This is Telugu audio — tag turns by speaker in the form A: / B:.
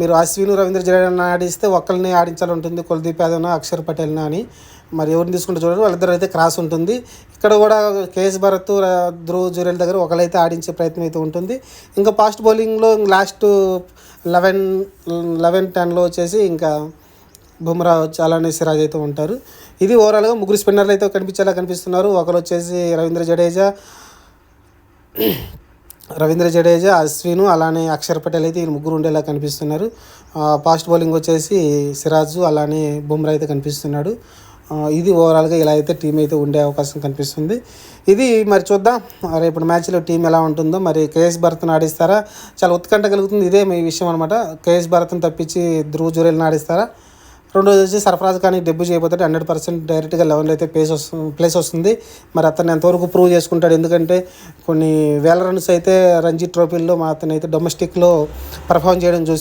A: మీరు అశ్విన్, రవీంద్ర జడేజాని ఆడిస్తే ఒకరిని ఆడించాలి ఉంటుంది, కుల్దీప్ యాదవ్ను, అక్షర్ పటేల్ను అని. మరి ఎవరిని తీసుకుంటే చూడండి, వాళ్ళిద్దరు అయితే క్రాస్ ఉంటుంది. ఇక్కడ కూడా కేఎస్ భరత్, ధ్రువ్ జురేల్ దగ్గర ఒకరైతే ఆడించే ప్రయత్నం అయితే ఉంటుంది. ఇంకా ఫాస్ట్ బౌలింగ్లో లాస్ట్ 11-10లో వచ్చేసి ఇంకా బుమ్రా అలానే సిరాజ్ అయితే ఉంటారు. ఇది ఓవరాల్గా ముగ్గురు స్పిన్నర్లు అయితే కనిపించేలా కనిపిస్తున్నారు. ఒకరు వచ్చేసి రవీంద్ర జడేజా, అశ్విన్ అలానే అక్షర్ పటేల్ అయితే ఈ ముగ్గురు ఉండేలా కనిపిస్తున్నారు. ఫాస్ట్ బౌలింగ్ వచ్చేసి సిరాజు అలానే బుమ్రా అయితే కనిపిస్తున్నాడు. ఇది ఓవరాల్గా ఇలా అయితే టీం అయితే ఉండే అవకాశం కనిపిస్తుంది. ఇది మరి చూద్దాం రేపు మ్యాచ్లో టీం ఎలా ఉంటుందో. మరి కేఎస్ భరత్ని ఆడిస్తారా? చాలా ఉత్కంఠ కలుగుతుంది. ఇదే మీ విషయం అనమాట. కేఎస్ భరత్ని తప్పించి ధ్రువ్ జురేల్ని ఆడిస్తారా? రెండోది వచ్చి సర్ఫరాజ్ ఖాన్ డెబ్యూ చేయబోతాడు. 100% డైరెక్ట్గా 11లో అయితే ప్లేస్ వస్తుంది. మరి అతను ఎంతవరకు ప్రూవ్ చేసుకుంటాడు? ఎందుకంటే కొన్ని వేల రన్స్ అయితే రంజీ ట్రోఫీల్లో అతను అయితే డొమెస్టిక్లో పర్ఫామ్ చేయడం చూసి